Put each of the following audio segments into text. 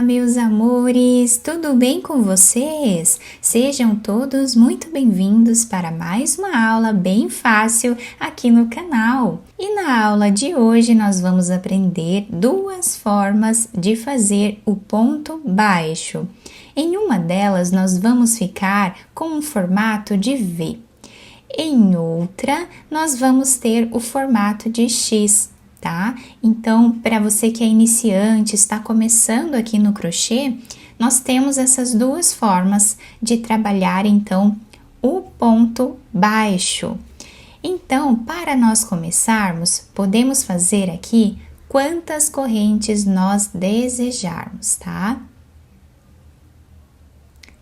meus amores! Tudo bem com vocês? Sejam todos muito bem-vindos para mais uma aula bem fácil aqui no canal. E na aula de hoje nós vamos aprender duas formas de fazer o ponto baixo. Em uma delas nós vamos ficar com um formato de V. Em outra nós vamos ter o formato de X. Tá? Então, para você que é iniciante, está começando aqui no crochê, nós temos essas duas formas de trabalhar, então, o ponto baixo. Então, para nós começarmos, podemos fazer aqui quantas correntes nós desejarmos, tá?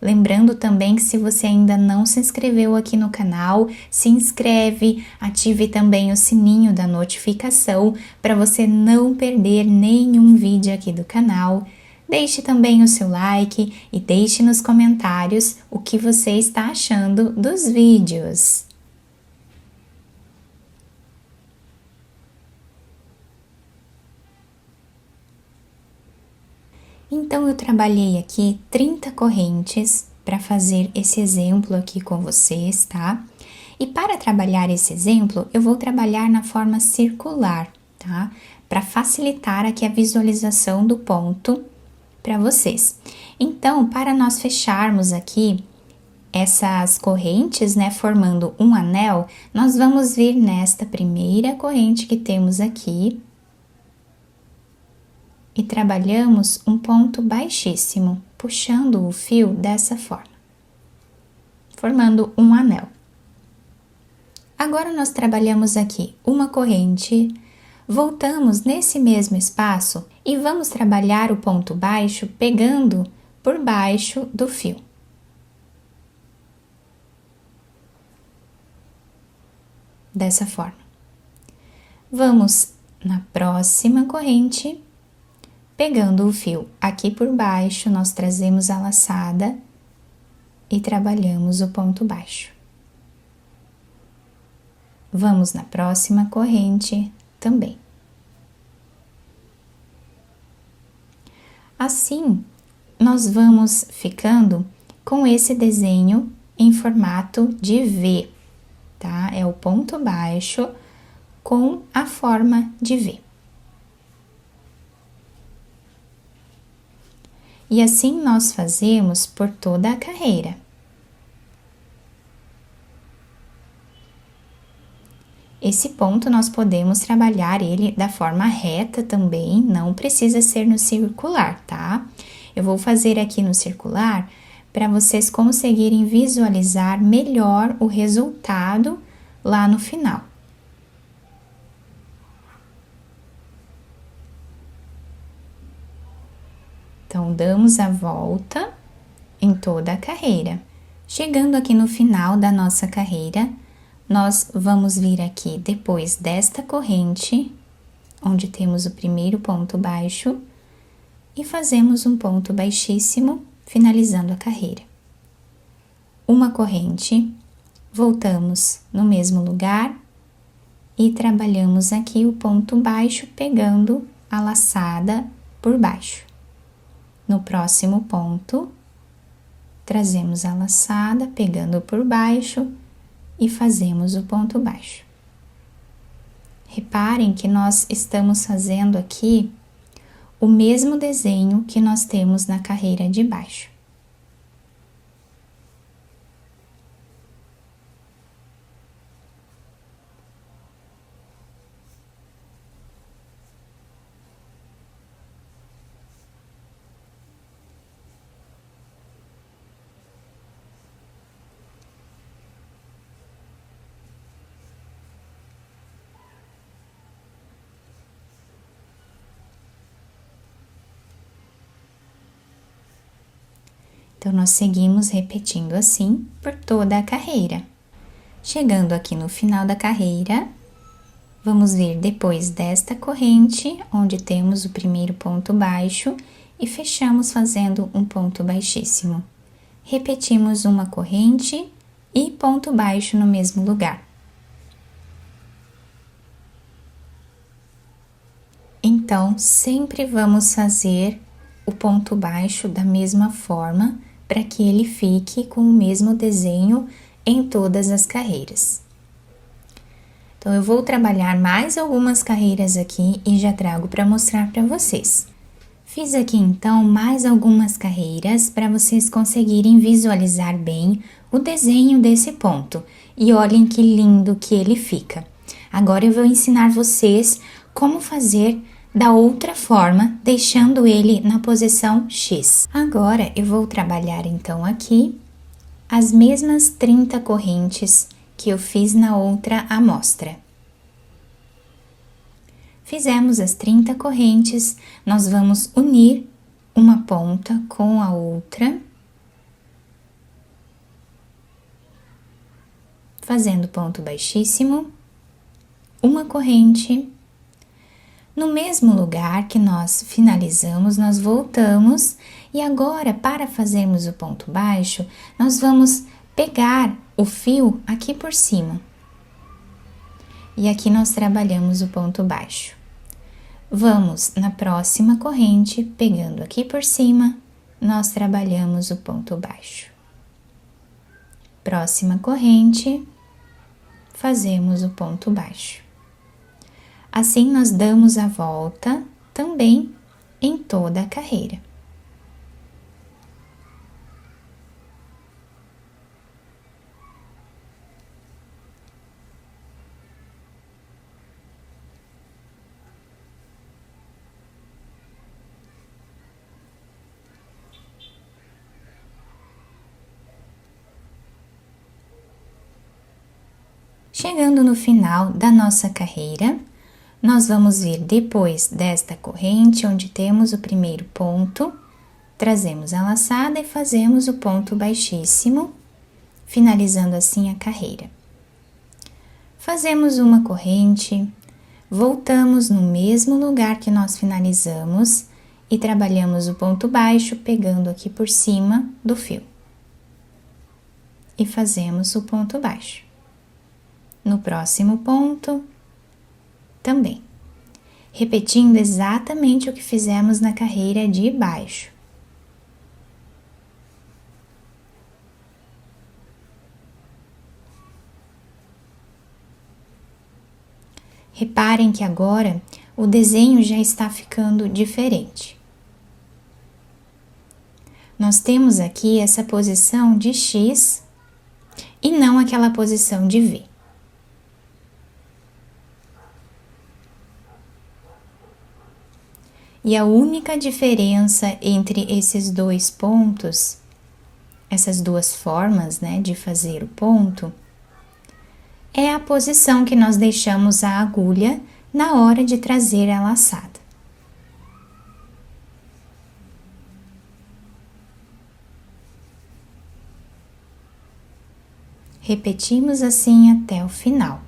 Lembrando também que se você ainda não se inscreveu aqui no canal, se inscreve, ative também o sininho da notificação para você não perder nenhum vídeo aqui do canal. Deixe também o seu like e deixe nos comentários o que você está achando dos vídeos. Então, eu trabalhei aqui 30 correntes para fazer esse exemplo aqui com vocês, tá? E para trabalhar esse exemplo, eu vou trabalhar na forma circular, tá? Para facilitar aqui a visualização do ponto para vocês. Então, para nós fecharmos aqui essas correntes, né, formando um anel, nós vamos vir nesta primeira corrente que temos aqui, e trabalhamos um ponto baixíssimo, puxando o fio dessa forma, formando um anel. Agora nós trabalhamos aqui uma corrente, voltamos nesse mesmo espaço e vamos trabalhar o ponto baixo pegando por baixo do fio. Dessa forma. Vamos na próxima corrente. Pegando o fio aqui por baixo, nós trazemos a laçada e trabalhamos o ponto baixo. Vamos na próxima corrente também. Assim, nós vamos ficando com esse desenho em formato de V, tá? É o ponto baixo com a forma de V. E assim nós fazemos por toda a carreira. Esse ponto nós podemos trabalhar ele da forma reta também, não precisa ser no circular, tá? Eu vou fazer aqui no circular para vocês conseguirem visualizar melhor o resultado lá no final. Então, damos a volta em toda a carreira. Chegando aqui no final da nossa carreira, nós vamos vir aqui depois desta corrente, onde temos o primeiro ponto baixo, e fazemos um ponto baixíssimo, finalizando a carreira. Uma corrente, voltamos no mesmo lugar e trabalhamos aqui o ponto baixo, pegando a laçada por baixo. No próximo ponto, trazemos a laçada, pegando por baixo e fazemos o ponto baixo. Reparem que nós estamos fazendo aqui o mesmo desenho que nós temos na carreira de baixo. Então, nós seguimos repetindo assim por toda a carreira. Chegando aqui no final da carreira, vamos vir depois desta corrente, onde temos o primeiro ponto baixo, e fechamos fazendo um ponto baixíssimo. Repetimos uma corrente e ponto baixo no mesmo lugar. Então, sempre vamos fazer o ponto baixo da mesma forma para que ele fique com o mesmo desenho em todas as carreiras. Então, eu vou trabalhar mais algumas carreiras aqui e já trago para mostrar para vocês. Fiz aqui, então, mais algumas carreiras para vocês conseguirem visualizar bem o desenho desse ponto. E olhem que lindo que ele fica. Agora, eu vou ensinar vocês como fazer da outra forma, deixando ele na posição X. Agora, eu vou trabalhar, então, aqui as mesmas 30 correntes que eu fiz na outra amostra. Fizemos as 30 correntes, nós vamos unir uma ponta com a outra, fazendo ponto baixíssimo, uma corrente. No mesmo lugar que nós finalizamos, nós voltamos e agora, para fazermos o ponto baixo, nós vamos pegar o fio aqui por cima. E aqui nós trabalhamos o ponto baixo. Vamos na próxima corrente, pegando aqui por cima, nós trabalhamos o ponto baixo. Próxima corrente, fazemos o ponto baixo. Assim, nós damos a volta também em toda a carreira. Chegando no final da nossa carreira, nós vamos vir depois desta corrente, onde temos o primeiro ponto, trazemos a laçada e fazemos o ponto baixíssimo, finalizando assim a carreira. Fazemos uma corrente, voltamos no mesmo lugar que nós finalizamos e trabalhamos o ponto baixo, pegando aqui por cima do fio. E fazemos o ponto baixo. No próximo ponto, também, repetindo exatamente o que fizemos na carreira de baixo. Reparem que agora o desenho já está ficando diferente. Nós temos aqui essa posição de X e não aquela posição de V. E a única diferença entre esses dois pontos, essas duas formas, né, de fazer o ponto, é a posição que nós deixamos a agulha na hora de trazer a laçada. Repetimos assim até o final.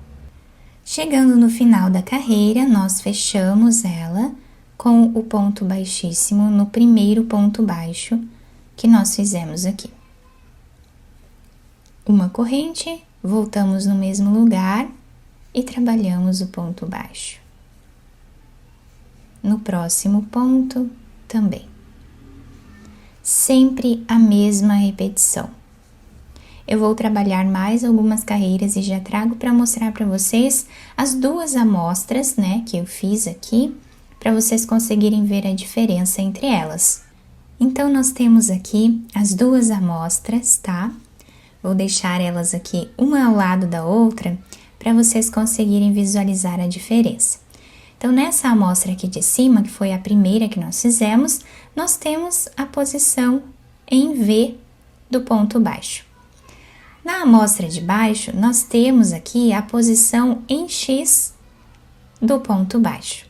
Chegando no final da carreira, nós fechamos ela com o ponto baixíssimo no primeiro ponto baixo que nós fizemos aqui. Uma corrente, voltamos no mesmo lugar e trabalhamos o ponto baixo. No próximo ponto, também. Sempre a mesma repetição. Eu vou trabalhar mais algumas carreiras e já trago para mostrar para vocês as duas amostras, né, que eu fiz aqui, para vocês conseguirem ver a diferença entre elas. Então, nós temos aqui as duas amostras, tá? Vou deixar elas aqui uma ao lado da outra para vocês conseguirem visualizar a diferença. Então, nessa amostra aqui de cima, que foi a primeira que nós fizemos, nós temos a posição em V do ponto baixo. Na amostra de baixo, nós temos aqui a posição em X do ponto baixo.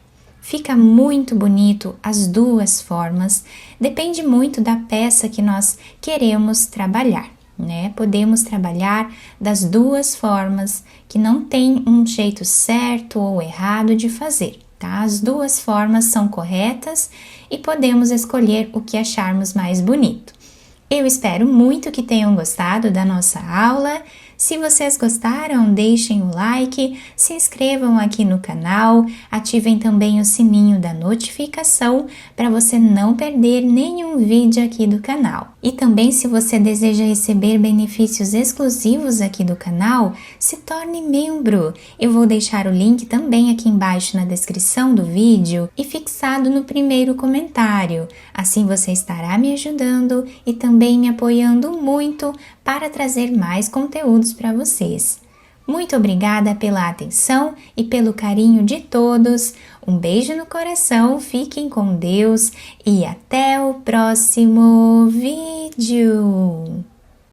Fica muito bonito as duas formas, depende muito da peça que nós queremos trabalhar, né? Podemos trabalhar das duas formas, que não tem um jeito certo ou errado de fazer, tá? As duas formas são corretas e podemos escolher o que acharmos mais bonito. Eu espero muito que tenham gostado da nossa aula. Se vocês gostaram, deixem o like, se inscrevam aqui no canal, ativem também o sininho da notificação para você não perder nenhum vídeo aqui do canal. E também, se você deseja receber benefícios exclusivos aqui do canal, se torne membro. Eu vou deixar o link também aqui embaixo na descrição do vídeo e fixado no primeiro comentário. Assim você estará me ajudando e também me apoiando muito para trazer mais conteúdos para vocês. Muito obrigada pela atenção e pelo carinho de todos. Um beijo no coração, fiquem com Deus e até o próximo vídeo.